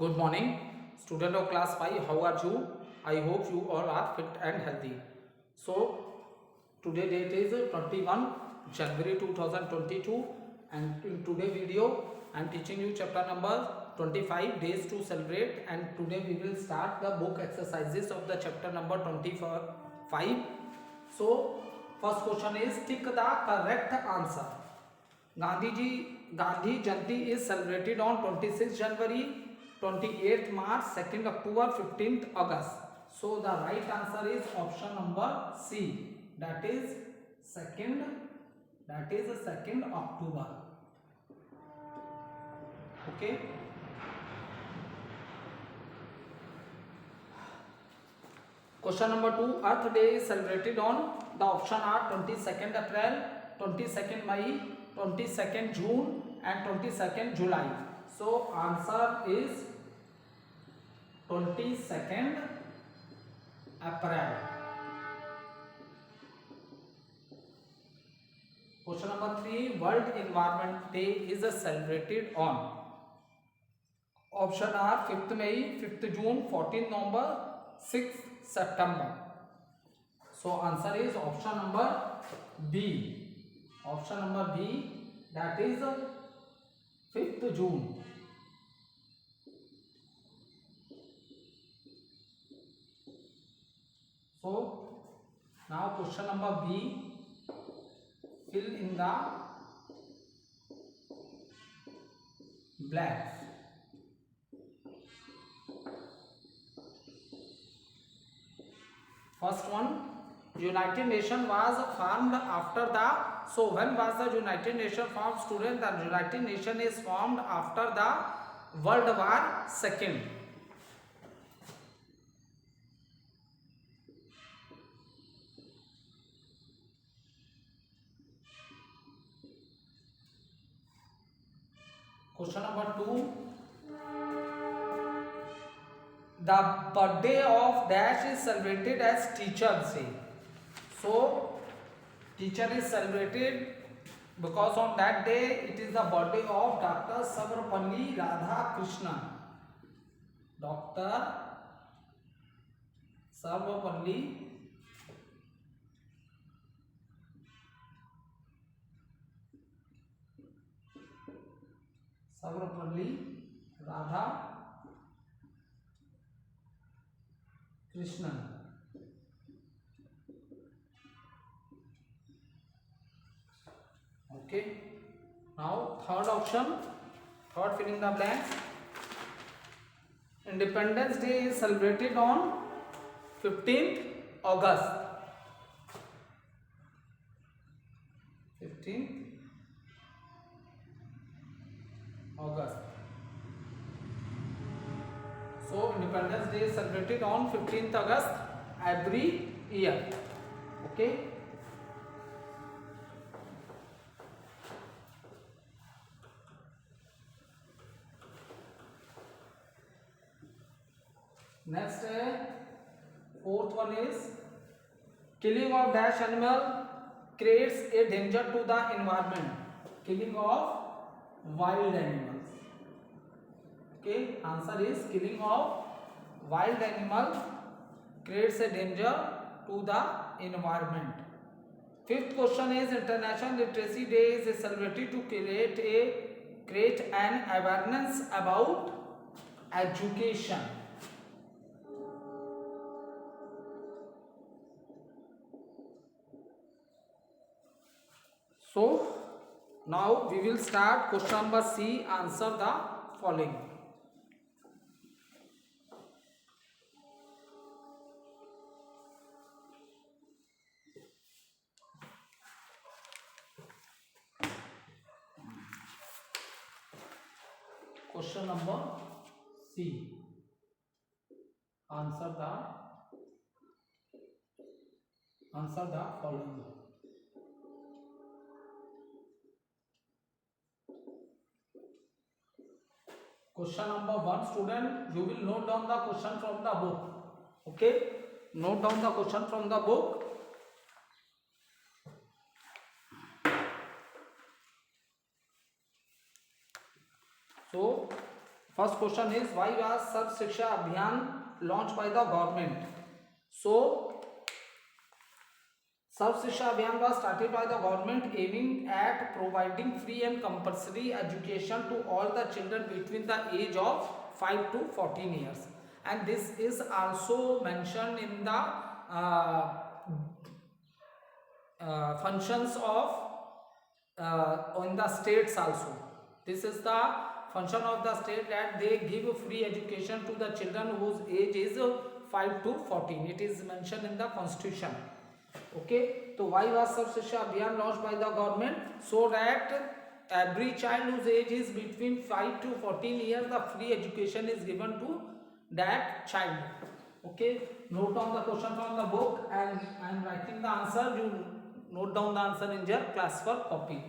Good morning, student of class 5. How are you? I hope you all are fit and healthy. So, today date is 21 January 2022, and in today video I am teaching you chapter number 25 days to celebrate, and today we will start the book exercises of the chapter number 25. So, first question is tick the correct answer. Gandhi Jayanti is celebrated on 26th January, 28th March, 2nd October, 15th August. So the right answer is option number C. That is second. That is 2nd October. Okay. Question number 2. Earth Day is celebrated on the option are 22nd April, 22nd May, 22nd June and 22nd July. So answer is 22nd April. Question number 3. World Environment Day is celebrated on option are 5th May, 5th June, 14th November, 6th September. So answer is option number B. Option number B, that is 5th June. So now question number B, fill in the blanks. First one, United Nations was formed after the, so when was the United Nations formed, student? The United Nations is formed after the World War II. Question number 2. The birthday of dash is celebrated as Teachers Day. So teacher is celebrated because on that day it is the birthday of Dr. Sarvapalli Radhakrishnan. Dr. Sarvapalli Radhakrishnan. Okay. Now third option, third fill in the blanks. Independence Day is celebrated on 15th August. 15th August. So Independence Day is celebrated on 15th August every year. Okay. Next, fourth one is killing of dash animal creates a danger to the environment. Killing of wild animals. Okay, answer is killing of wild animal creates a danger to the environment. Fifth question is International Literacy Day is celebrated to create an awareness about education. So now we will start question number C. Answer the following. Question number C. Answer the following. Question number 1, student, you will note down the question from the book. Okay, note down the question from the book. So First question is, why was Sarv Shiksha Abhiyan launched by the government? So Sarv Shiksha Abhiyan was started by the government aiming at providing free and compulsory education to all the children between the age of 5 to 14 years, and this is also mentioned in the functions of in the states also. This is the function of the state, that they give free education to the children whose age is 5 to 14. It is mentioned in the constitution. Okay, so why was Sarv Shiksha Abhiyan launched by the government? So that every child whose age is between 5 to 14 years, the free education is given to that child. Okay, note down the question from the book, and I am writing the answer. You note down the answer in your class work copy.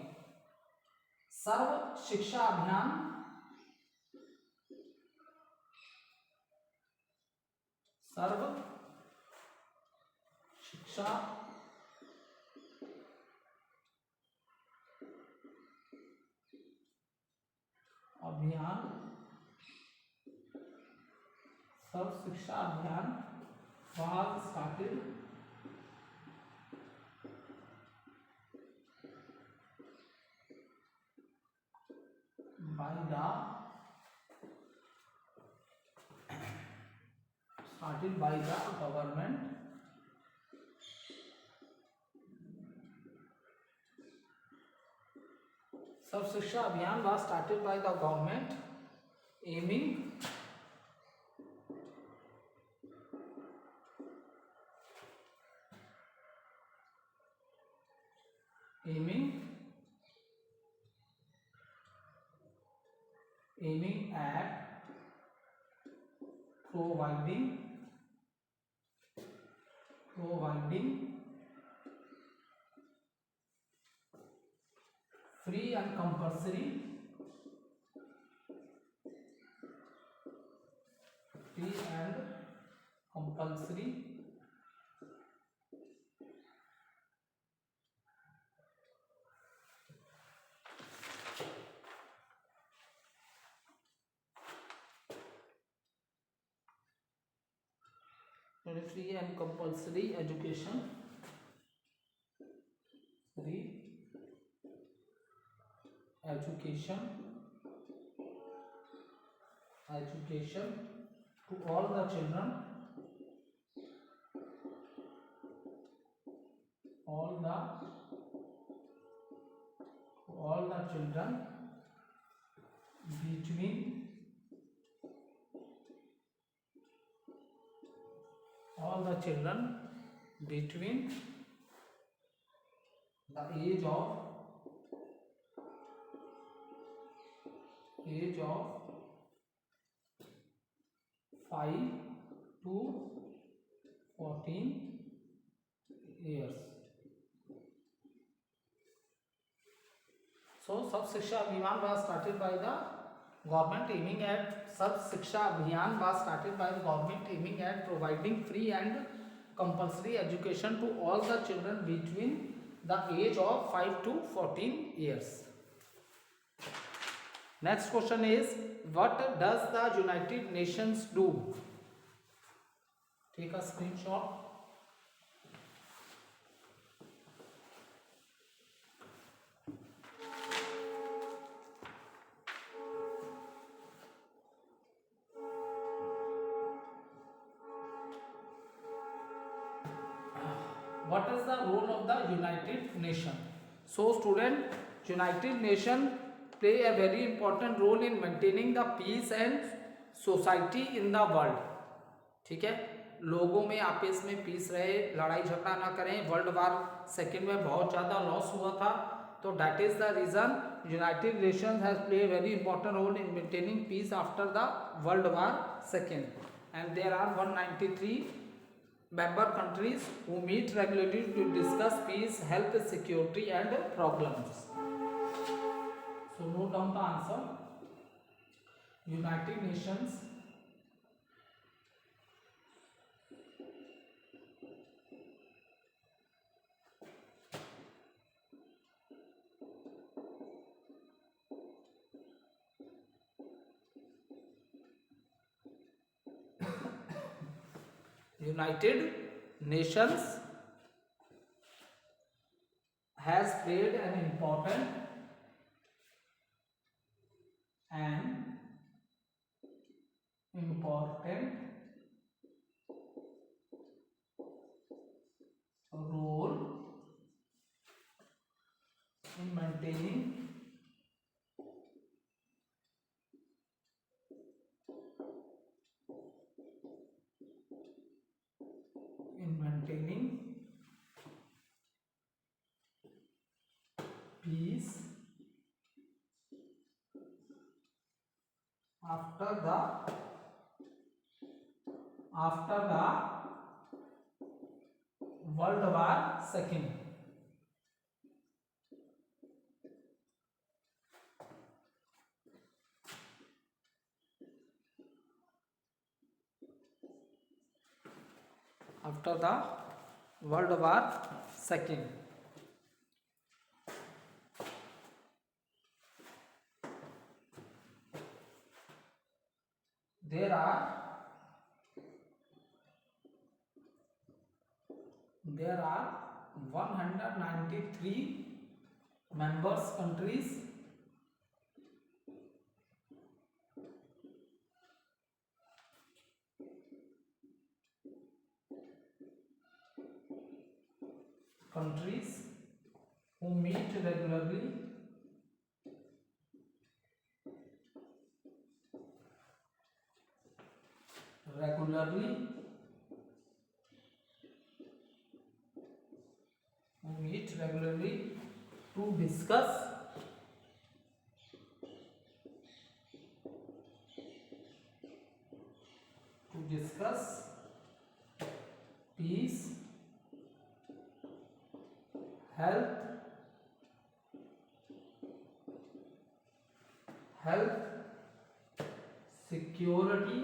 Sarv Shiksha Abhiyan Sarv Shiksha Abhiyan Sarv Shiksha Abhiyan was started by the government Sarv Shiksha Abhiyan was started by the government aiming at providing free and compulsory education to all the children between the age of 5 to 14 years. So Sarv Shiksha Abhiyan was started by the government aiming at providing free and compulsory education to all the children between the age of 5 to 14 years. Next question is, what does the United Nations do? Take a screenshot. What is the role of the United Nations? So student, United Nations play a very important role in maintaining the peace and society in the world. ठीक है, लोगों में आपस में piece रहे, लड़ाई झगड़ा ना करें. वर्ल्ड वार सेकेंड में बहुत ज़्यादा लॉस हुआ था, तो that is the reason United Nations has play very important role in maintaining peace after the world war second, and there are 193 member countries who meet regularly to discuss peace, health, security and problems. So note down the answer. United Nations United Nations has played an important role in maintaining peace after the World War II. After the World War II. There are 193 members countries who meet regularly to discuss peace, health, security,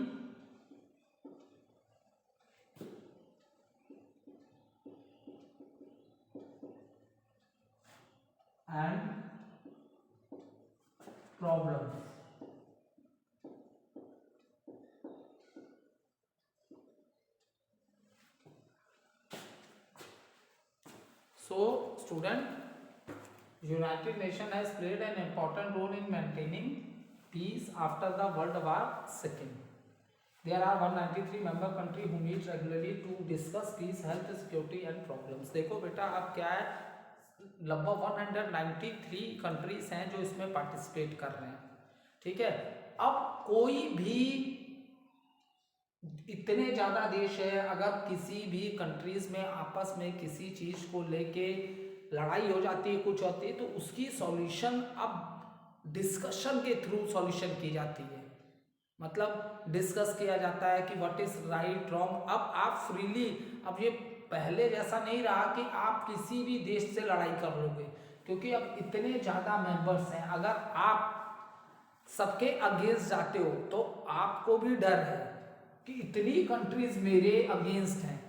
and problems. So, student, United Nations has played an important role in maintaining peace after the World War II. There are 193 member country who meet regularly to discuss peace, health, security and problems. देखो बेटा अब क्या है, लगभग 193 countries हैं जो इसमें participate कर रहे हैं. ठीक है, अब कोई भी इतने ज़्यादा देश है, अगर किसी भी कंट्रीज में आपस में किसी चीज़ को लेके लड़ाई हो जाती है, कुछ होती है, तो उसकी सॉल्यूशन अब डिस्कशन के थ्रू सॉल्यूशन की जाती है. मतलब डिस्कस किया जाता है कि व्हाट इज राइट रॉन्ग. अब आप फ्रीली, अब ये पहले जैसा नहीं रहा कि आप किसी भी देश से लड़ाई कर लोगे, क्योंकि अब इतने ज़्यादा मेंबर्स हैं. अगर आप सबके अगेंस्ट जाते हो तो आपको भी डर है कि इतनी कंट्रीज मेरे अगेंस्ट हैं.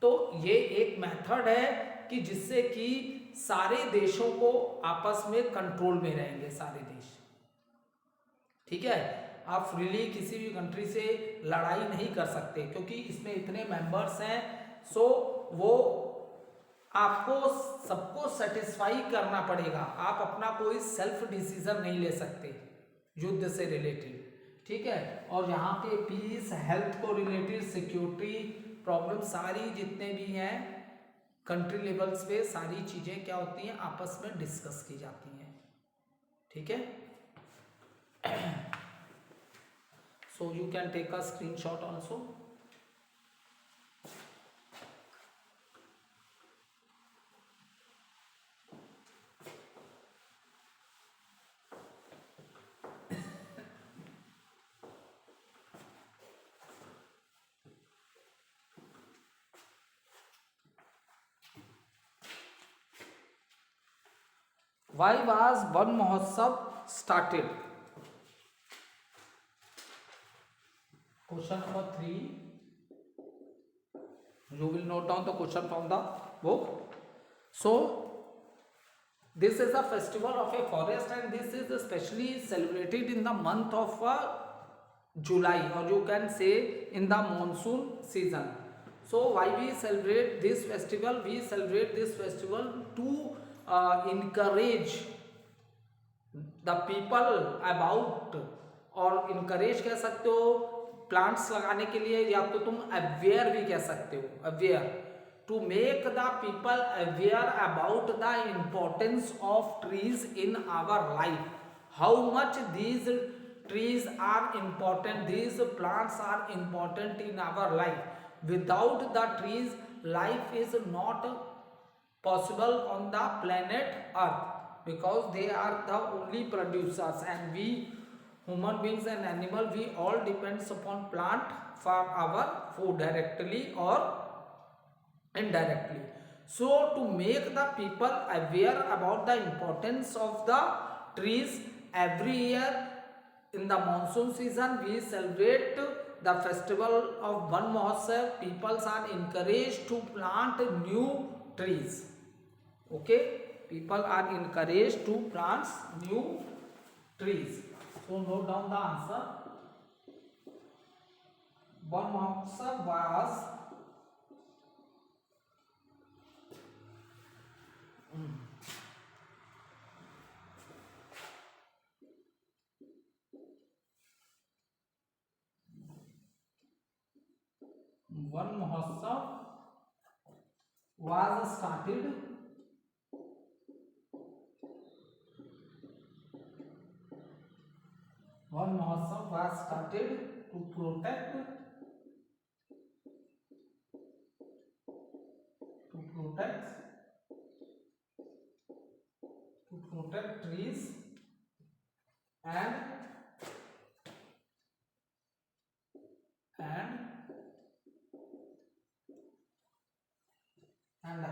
तो ये एक मेथड है कि जिससे कि सारे देशों को आपस में कंट्रोल में रहेंगे सारे देश. ठीक है, आप फ्रीली किसी भी कंट्री से लड़ाई नहीं कर सकते क्योंकि इसमें इतने मेंबर्स हैं. सो वो आपको सबको सेटिस्फाई करना पड़ेगा. आप अपना कोई सेल्फ डिसीजन नहीं ले सकते युद्ध से रिलेटेड. ठीक है, और यहाँ पे पीस, हेल्थ को रिलेटेड, सिक्योरिटी प्रॉब्लम, सारी जितने भी हैं कंट्री लेवल्स पे सारी चीज़ें क्या होती हैं, आपस में डिस्कस की जाती हैं. ठीक है, so you can take a screenshot also. Why was Van Mahotsav started? Question number 3. You will note down the question from the book. So, this is a festival of a forest and this is especially celebrated in the month of July, or you can say in the monsoon season. So why we celebrate this festival? We celebrate this festival to encourage the people about, और encourage कह सकते हो plants लगाने के लिए, या तो तुम अवेयर भी कह सकते हो, aware, to make the people aware about the importance of trees in our life, how much these trees are important, these plants are important in our life. Without the trees, life is not possible on the planet earth, because they are the only producers, and we human beings and animal, we all depends upon plant for our food directly or indirectly. So to make the people aware about the importance of the trees, every year in the monsoon season we celebrate the festival of Van Mahotsav. People are encouraged to plant new trees. Okay, people are encouraged to plant new trees. So note down the answer. Van Mahotsav was Van Mahotsav was started Van Mahotsav was started to protect trees and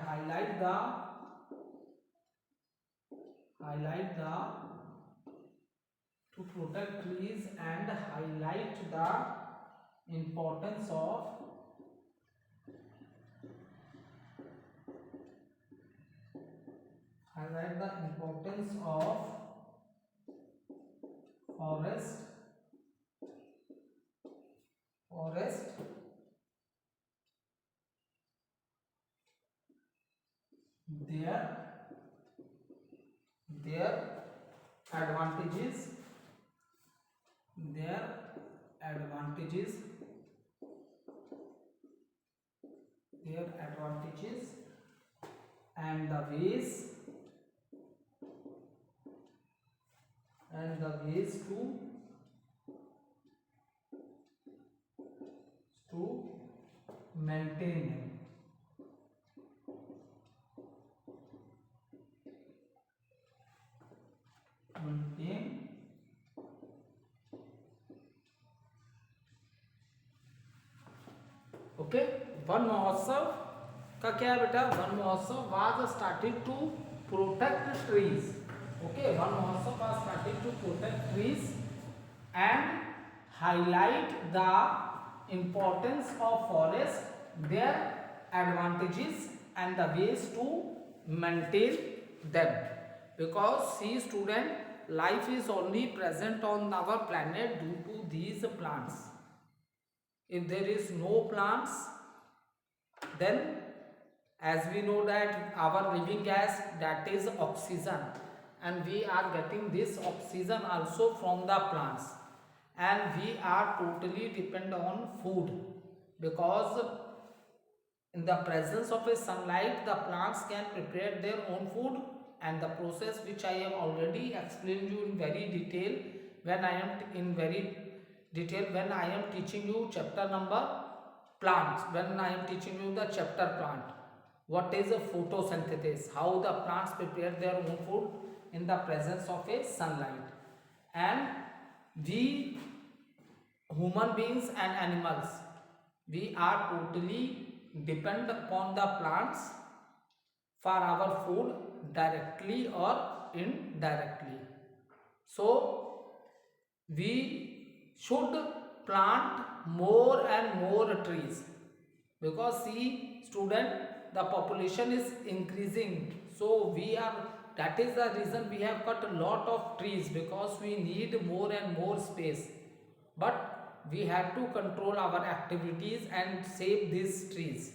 highlight the to protect trees and highlight the importance of forest their advantages and the ways to maintain them. Okay, Van Mahotsav का क्या है बेटा? Van Mahotsav was started to protect trees. Okay, Van Mahotsav was started to protect trees and highlight the importance of forest, their advantages and the ways to maintain them. Because see student, life is only present on our planet due to these plants. If there is no plants, then as we know that our living gas, that is oxygen, and we are getting this oxygen also from the plants, and we are totally dependent on food, because in the presence of a sunlight the plants can prepare their own food, and the process which I have already explained you in very detail when I am teaching you chapter number plants, when I am teaching you the chapter plant, what is a photosynthesis, how the plants prepare their own food in the presence of a sunlight. And we human beings and animals, we are totally depend upon the plants for our food directly or indirectly. So we should plant more and more trees, because see student, the population is increasing, so we are, that is the reason we have cut a lot of trees, because we need more and more space. But we have to control our activities and save these trees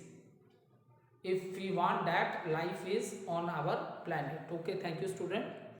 if we want that life is on our planet. Okay, thank you student.